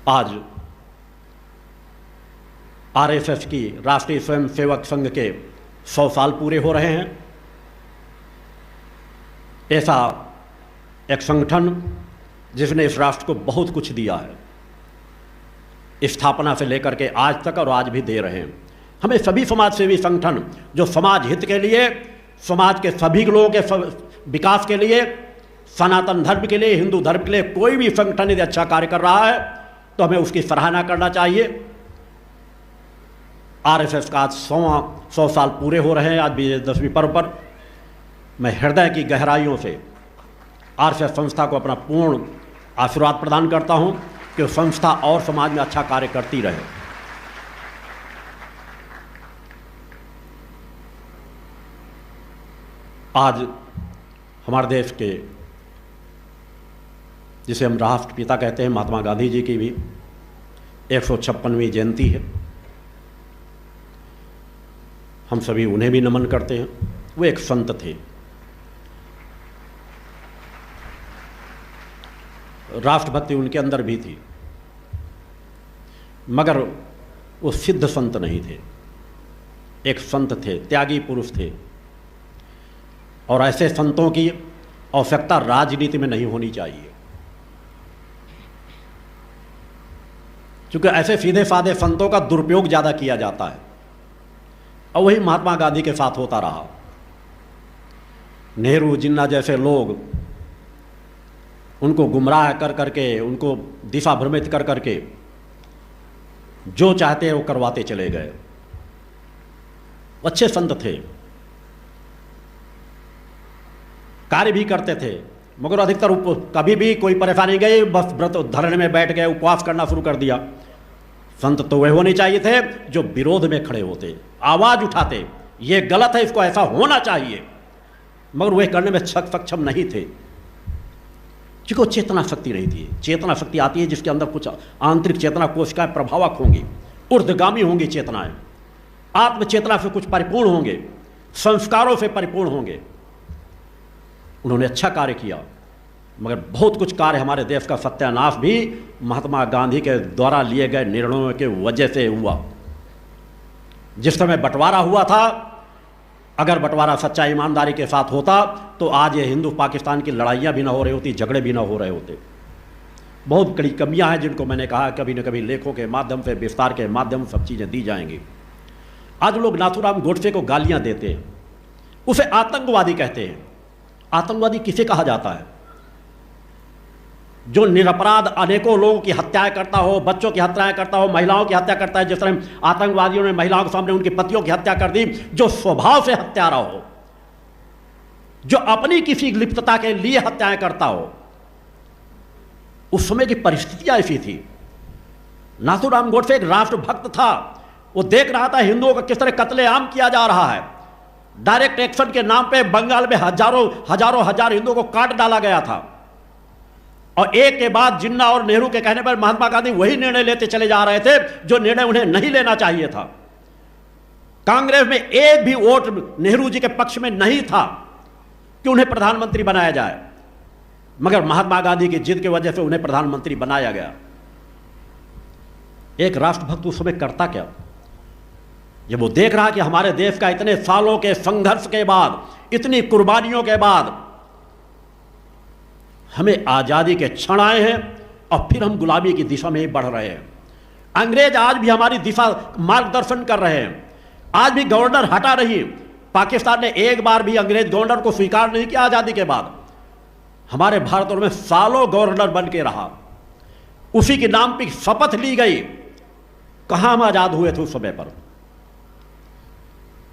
आज आरएसएस की राष्ट्रीय स्वयंसेवक संघ के 100 साल पूरे हो रहे हैं। ऐसा एक संगठन जिसने इस राष्ट्र को बहुत कुछ दिया है, स्थापना से लेकर के आज तक, और आज भी दे रहे हैं। हमें सभी समाज सेवी संगठन जो समाज हित के लिए, समाज के सभी लोगों के विकास के लिए, सनातन धर्म के लिए, हिंदू धर्म के लिए कोई भी संगठन यदि अच्छा कार्य कर रहा है तो हमें उसकी सराहना करना चाहिए। आरएसएस का आज 100 साल पूरे हो रहे हैं। आज विजयदशमी पर्व पर मैं हृदय की गहराइयों से आरएसएस संस्था को अपना पूर्ण आशीर्वाद प्रदान करता हूं कि संस्था और समाज में अच्छा कार्य करती रहे। आज हमारे देश के, जिसे हम राष्ट्रपिता कहते हैं, महात्मा गांधी जी की भी 156वीं जयंती है। हम सभी उन्हें भी नमन करते हैं। वो एक संत थे, राष्ट्रभक्ति उनके अंदर भी थी, मगर वो सिद्ध संत नहीं थे, एक संत थे, त्यागी पुरुष थे। और ऐसे संतों की आवश्यकता राजनीति में नहीं होनी चाहिए, क्योंकि ऐसे सीधे साधे संतों का दुरुपयोग ज़्यादा किया जाता है। और वही महात्मा गांधी के साथ होता रहा। नेहरू जिन्ना जैसे लोग उनको गुमराह कर करके, उनको दिशा भ्रमित कर करके जो चाहते हैं वो करवाते चले गए। अच्छे संत थे, कार्य भी करते थे, मगर अधिकतर कभी भी कोई परेशानी गई, बस व्रत धरने में बैठ गए, उपवास करना शुरू कर दिया। संत तो वे होने चाहिए थे जो विरोध में खड़े होते, आवाज उठाते, ये गलत है, इसको ऐसा होना चाहिए, मगर वे करने में सक्षम नहीं थे, क्योंकि चेतना शक्ति नहीं थी। चेतना शक्ति आती है जिसके अंदर कुछ आंतरिक चेतना कोशिकाएं प्रभावक होंगी, ऊर्ध्वगामी होंगी चेतनाएं, आत्म चेतना से कुछ परिपूर्ण होंगे, संस्कारों से परिपूर्ण होंगे। उन्होंने अच्छा कार्य किया, मगर बहुत कुछ कार्य हमारे देश का सत्यानाश भी महात्मा गांधी के द्वारा लिए गए निर्णयों के वजह से हुआ। जिस समय बंटवारा हुआ था, अगर बंटवारा सच्चा ईमानदारी के साथ होता तो आज ये हिंदू पाकिस्तान की लड़ाइयाँ भी ना हो रही होती, झगड़े भी ना हो रहे होते। बहुत कड़ी कमियां हैं जिनको मैंने कहा कभी न कभी लेखों के माध्यम से, विस्तार के माध्यम से सब चीज़ें दी जाएंगी। आज लोग नाथूराम गोडसे को गालियाँ देते हैं, उसे आतंकवादी कहते हैं। आतंकवादी किसे कहा जाता है? जो निरपराध अनेकों लोगों की हत्याएं करता हो, बच्चों की हत्याएं करता हो, महिलाओं की हत्या करता है। जिस तरह आतंकवादियों ने महिलाओं के सामने उनकी पतियों की हत्या कर दी, जो स्वभाव से हत्यारा हो, जो अपनी किसी लिप्तता के लिए हत्याएं करता हो। उस समय की परिस्थितियां ऐसी थी। नाथूराम गोडसे एक राष्ट्रभक्त था, वो देख रहा था हिंदुओं का किस तरह कत्लेआम किया जा रहा है। डायरेक्ट एक्शन के नाम पे बंगाल में हजार हिंदुओं को काट डाला गया था, और एक के बाद जिन्ना और नेहरू के कहने पर महात्मा गांधी वही निर्णय लेते चले जा रहे थे जो निर्णय उन्हें नहीं लेना चाहिए था। कांग्रेस में एक भी वोट नेहरू जी के पक्ष में नहीं था कि उन्हें प्रधानमंत्री बनाया जाए, मगर महात्मा गांधी की जिद की वजह से उन्हें प्रधानमंत्री बनाया गया। एक राष्ट्रभक्त उस समय करता क्या? जब वो देख रहा कि हमारे देश का इतने सालों के संघर्ष के बाद, इतनी कुर्बानियों के बाद हमें आज़ादी के क्षण आए हैं और फिर हम गुलामी की दिशा में ही बढ़ रहे हैं। अंग्रेज आज भी हमारी दिशा मार्गदर्शन कर रहे हैं। आज भी गवर्नर हटा रही। पाकिस्तान ने एक बार भी अंग्रेज गवर्नर को स्वीकार नहीं किया आज़ादी के बाद। हमारे भारत में सालों गवर्नर बन के रहा, उसी के नाम पर शपथ ली गई। कहाँ हम आज़ाद हुए थे उस समय पर?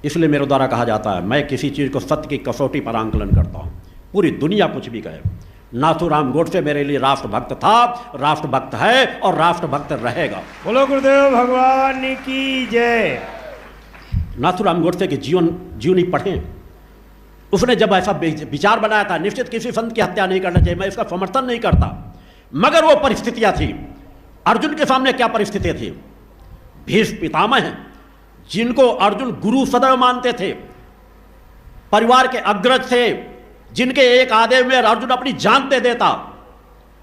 इसलिए मेरे द्वारा कहा जाता है, मैं किसी चीज़ को सत्य की कसौटी पर आंकलन करता हूँ, पूरी दुनिया कुछ भी कहे। नाथूराम गोडसे मेरे लिए राष्ट्रभक्त था, राष्ट्रभक्त है और राष्ट्रभक्त रहेगा। बोलो गुरुदेव भगवान की जय। नाथूराम गोडसे की जीवनी पढ़ें। उसने जब ऐसा विचार बनाया था, निश्चित किसी संत की हत्या नहीं करना चाहिए, मैं इसका समर्थन नहीं करता, मगर वो परिस्थितियां थी। अर्जुन के सामने क्या परिस्थितियां थी? भीष्म पितामह हैं, जिनको अर्जुन गुरु सदैव मानते थे, परिवार के अग्रज थे, जिनके एक आदेश में अर्जुन अपनी जान दे देता,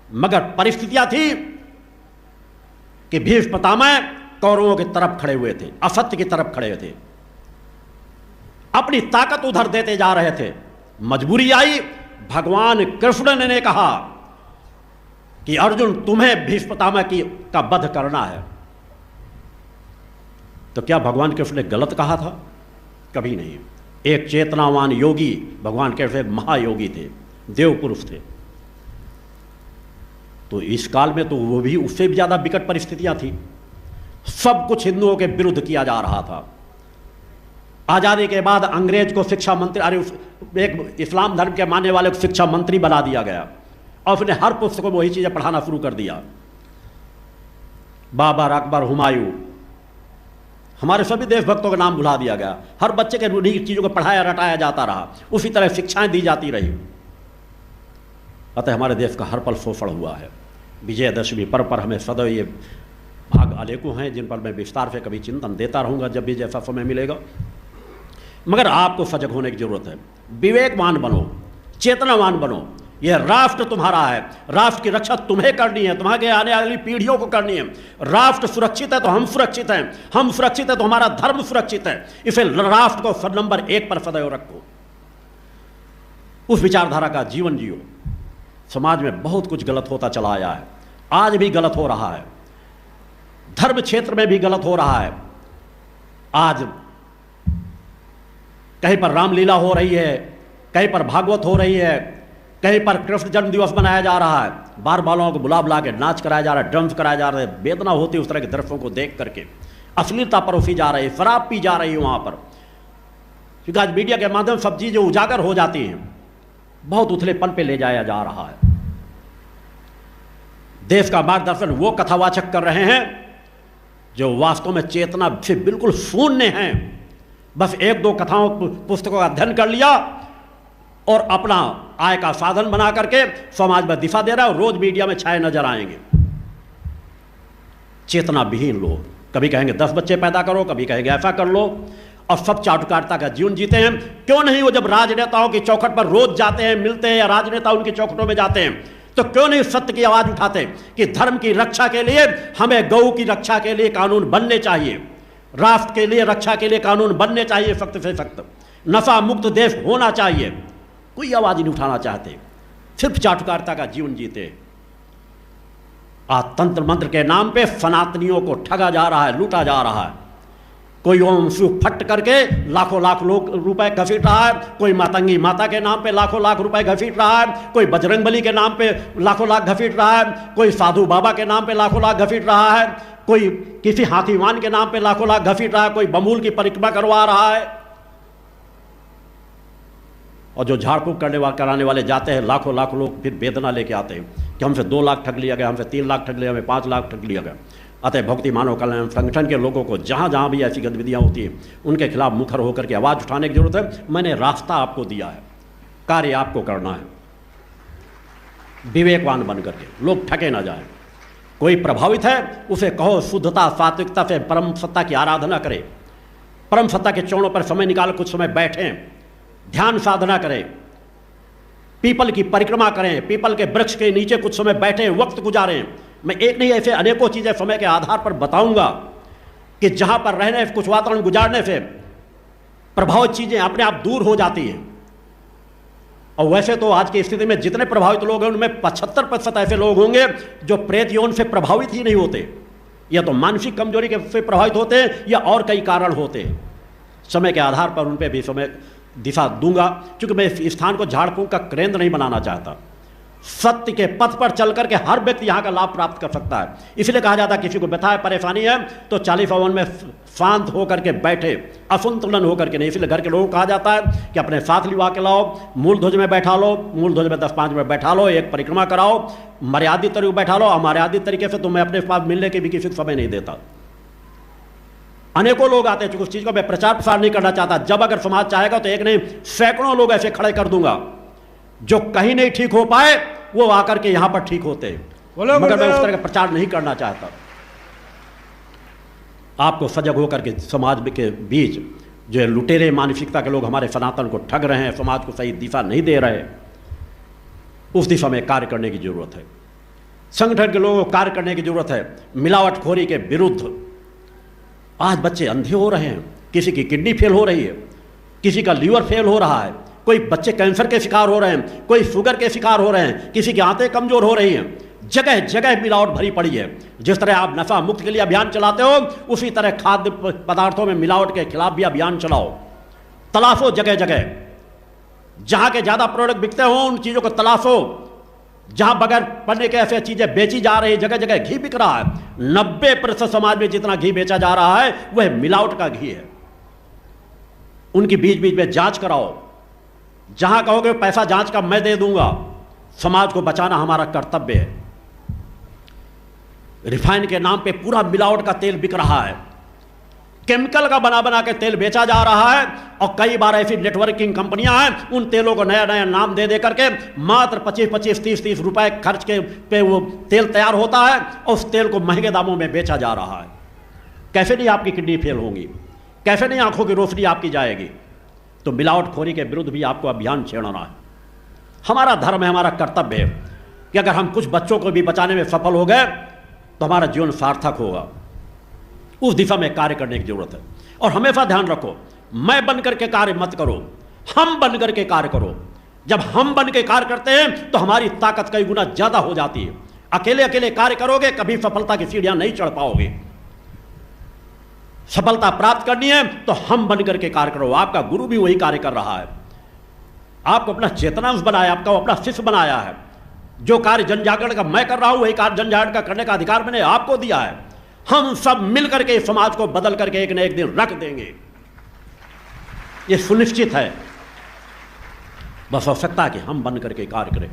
मगर परिस्थितियां थी कि भीष्म पितामह कौरवों की तरफ खड़े हुए थे, असत्य की तरफ खड़े थे, अपनी ताकत उधर देते जा रहे थे। मजबूरी आई, भगवान कृष्ण ने कहा कि अर्जुन तुम्हें भीष्म पितामह का वध करना है। तो क्या भगवान कृष्ण ने गलत कहा था? कभी नहीं। एक चेतनावान योगी, भगवान कृष्ण एक महायोगी थे, देव पुरुष थे। तो इस काल में तो वो भी उससे भी ज्यादा विकट परिस्थितियां थी। सब कुछ हिंदुओं के विरुद्ध किया जा रहा था। आजादी के बाद अंग्रेज को शिक्षा मंत्री, अरे एक इस्लाम धर्म के मानने वाले को शिक्षा मंत्री बना दिया गया और उसने हर पुस्तकों में वही चीजें पढ़ाना शुरू कर दिया। बाबर, अकबर, हुमायूं, हमारे सभी देशभक्तों का नाम भुला दिया गया। हर बच्चे के उन्हीं चीजों को पढ़ाया रटाया जाता रहा, उसी तरह शिक्षाएं दी जाती रही। अतः हमारे देश का हर पल शोषण हुआ है। विजयदशमी पर्व पर हमें सदैव ये भाग अनेकों हैं जिन पर मैं विस्तार से कभी चिंतन देता रहूंगा जब भी जैसा समय मिलेगा। मगर आपको सजग होने की जरूरत है। विवेकवान बनो, चेतनावान बनो। यह राष्ट्र तुम्हारा है, राष्ट्र की रक्षा तुम्हें करनी है, तुम्हारे आने वाली पीढ़ियों को करनी है। राष्ट्र सुरक्षित है तो हम सुरक्षित हैं, हम सुरक्षित है तो हमारा धर्म सुरक्षित है। इसे राष्ट्र को नंबर 1 पर सदैव रखो, उस विचारधारा का जीवन जियो। समाज में बहुत कुछ गलत होता चला आया है, आज भी गलत हो रहा है, धर्म क्षेत्र में भी गलत हो रहा है। आज कहीं पर रामलीला हो रही है, कहीं पर भागवत हो रही है, कहीं पर कृष्ण जन्म दिवस मनाया जा रहा है, बार बालों को बुला बुला के नाच कराया जा रहा है, ड्रम्स कराया जा रहा है। वेदना होती है उस तरह के दृश्यों को देख करके। अश्लीलता परोसी जा रही है, शराब पी जा रही है वहां पर। क्योंकि आज मीडिया के माध्यम सब चीजें उजागर हो जाती हैं, बहुत उथलेपन पे ले जाया जा रहा है। देश का मार्गदर्शन वो कथावाचक कर रहे हैं जो वास्तव में चेतना से बिल्कुल शून्य हैं। बस 1-2 कथाओं पुस्तकों का अध्ययन कर लिया और अपना आय का साधन बना करके समाज में दिशा दे रहा है और रोज मीडिया में छाए नजर आएंगे। चेतना विहीन लोग, कभी कहेंगे 10 बच्चे पैदा करो, कभी कहेंगे ऐसा कर लो, और सब चाटुकारिता का जीवन जीते हैं। क्यों नहीं वो जब राजनेताओं की चौखट पर रोज जाते हैं, मिलते हैं, या राजनेता उनकी चौखटों में जाते हैं, तो क्यों नहीं सत्य की आवाज उठाते कि धर्म की रक्षा के लिए हमें गौ की रक्षा के लिए कानून बनने चाहिए, राष्ट्र के लिए रक्षा के लिए कानून बनने चाहिए, सख्त से सख्त नशा मुक्त देश होना चाहिए। कोई आवाज नहीं उठाना चाहते, सिर्फ चाटुकारिता का जीवन जीते। आज तंत्र मंत्र के नाम पे सनातनियों को ठगा जा रहा है, लूटा जा रहा है। कोई ओम शिव फट करके लाखों लाख लोग रुपए घसीट रहा है, कोई मातंगी माता के नाम पे लाखों लाख रुपए घसीट रहा है, कोई बजरंगबली के नाम पे लाखों लाख घसीट रहा है, कोई साधु बाबा के नाम पे लाखों लाख घसीट रहा है, कोई किसी हाथीवान के नाम पे लाखों लाख घसीट रहा है, कोई बमूल की परिक्रमा करवा रहा है। और जो झाड़ फूक कराने वाले जाते हैं, लाखों लाख लोग फिर वेदना लेके आते हैं कि हमसे 2 लाख ठग लिया गया, हमसे 3 लाख ठग लिया, हमें 5 लाख ठग लिया गया। अतः भक्ति मानव कल्याण संगठन के लोगों को जहाँ जहाँ भी ऐसी गतिविधियाँ होती हैं उनके खिलाफ मुखर होकर के आवाज़ उठाने की जरूरत है। मैंने रास्ता आपको दिया है, कार्य आपको करना है। विवेकवान बन करके, लोग ठगे ना जाए। कोई प्रभावित है उसे कहो शुद्धता सात्विकता से परम सत्ता की आराधना करे, परम सत्ता के चरणों पर समय निकाल कुछ समय बैठें, ध्यान साधना करें, पीपल की परिक्रमा करें, पीपल के वृक्ष के नीचे कुछ समय बैठें, वक्त गुजारें। मैं एक नहीं ऐसे अनेकों चीज़ें समय के आधार पर बताऊंगा कि जहां पर रहने कुछ वातावरण गुजारने से प्रभावित चीज़ें अपने आप दूर हो जाती हैं। और वैसे तो आज की स्थिति में जितने प्रभावित लोग हैं उनमें 75% ऐसे लोग होंगे जो प्रेत यौन से प्रभावित ही नहीं होते, या तो मानसिक कमजोरी के से प्रभावित होते हैं या और कई कारण होते हैं। समय के आधार पर उन पर भी समय दिशा दूंगा, क्योंकि मैं इस स्थान को झाड़ फूक का केंद्र नहीं बनाना चाहता। सत्य के पथ पर चल करके हर व्यक्ति यहाँ का लाभ प्राप्त कर सकता है। इसलिए कहा जाता है किसी को व्यथा है, परेशानी है तो 40 हवन में शांत होकर के बैठे, असंतुलन होकर के नहीं। इसलिए घर के लोगों को कहा जाता है कि अपने साथ लिवा के लाओ, मूल ध्वज में बैठा लो, मूल ध्वज में 10-5 मिनट बैठा लो, एक परिक्रमा कराओ, मर्यादित तरीके बैठा लो। अमर्यादित तरीके से तो मैं अपने पास मिलने के भी किसी को समय नहीं देता। अनेकों लोग आते हैं, उस चीज़ को मैं प्रचार प्रसार नहीं करना चाहता। जब अगर समाज चाहेगा तो एक नहीं सैकड़ों लोग ऐसे खड़े कर दूंगा जो कहीं नहीं ठीक हो पाए वो आकर के यहां पर ठीक होते हैं, मगर मैं उस तरह का प्रचार नहीं करना चाहता। आपको सजग होकर के समाज के बीच जो लुटेरे मानसिकता के लोग हमारे सनातन को ठग रहे हैं, समाज को सही दिशा नहीं दे रहे, उस दिशा में कार्य करने की जरूरत है। संगठन के लोगों को कार्य करने की जरूरत है मिलावटखोरी के विरुद्ध। आज बच्चे अंधे हो रहे हैं, किसी की किडनी फेल हो रही है, किसी का लीवर फेल हो रहा है, कोई बच्चे कैंसर के शिकार हो रहे हैं, कोई शुगर के शिकार हो रहे हैं, किसी की आंतें कमजोर हो रही हैं। जगह जगह मिलावट भरी पड़ी है। जिस तरह आप नशा मुक्त के लिए अभियान चलाते हो, उसी तरह खाद्य पदार्थों में मिलावट के खिलाफ भी अभियान चलाओ। तलाशो जगह जगह, जहां के ज्यादा प्रोडक्ट बिकते हो उन चीजों को तलाशो। जहां बगैर पढ़ने के ऐसे चीजें बेची जा रही, जगह जगह घी बिक रहा है। 90% समाज में जितना घी बेचा जा रहा है वह मिलावट का घी है। उनकी बीच बीच में जांच कराओ। जहां कहोगे पैसा जांच का मैं दे दूंगा। समाज को बचाना हमारा कर्तव्य है। रिफाइन के नाम पे पूरा मिलावट का तेल बिक रहा है, केमिकल का बना बना के तेल बेचा जा रहा है। और कई बार ऐसी नेटवर्किंग कंपनियां हैं, उन तेलों को नया नया नाम दे दे करके मात्र 25-25, 30-30 रुपए खर्च के पे वो तेल तैयार होता है और उस तेल को महंगे दामों में बेचा जा रहा है। कैसे नहीं आपकी किडनी फेल होगी, कैसे नहीं आंखों की रोशनी आपकी जाएगी। तो मिलावटखोरी के विरुद्ध भी आपको अभियान छेड़ना है। हमारा धर्म है, हमारा कर्तव्य है कि अगर हम कुछ बच्चों को भी बचाने में सफल हो गए तो हमारा जीवन सार्थक होगा। उस दिशा में कार्य करने की जरूरत है। और हमेशा ध्यान रखो, मैं बन करके कार्य मत करो, हम बन करके कार्य करो। जब हम बन के कार्य करते हैं तो हमारी ताकत कई गुना ज्यादा हो जाती है। अकेले अकेले कार्य करोगे कभी सफलता की सीढ़ियां नहीं चढ़ पाओगे। सफलता प्राप्त करनी है तो हम बन करके कार्य करो। आपका गुरु भी वही कार्य कर रहा है, आपको अपना चेतनांश बनाया, आपका अपना शिष्य बनाया है। जो कार्य जन जागरण का मैं कर रहा हूं वही कार्य जन जागरण का करने का अधिकार मैंने आपको दिया है। हम सब मिलकर के समाज को बदल करके एक न एक दिन रख देंगे, ये सुनिश्चित है। बस आवश्यकता है कि हम बन करके कार्य करें।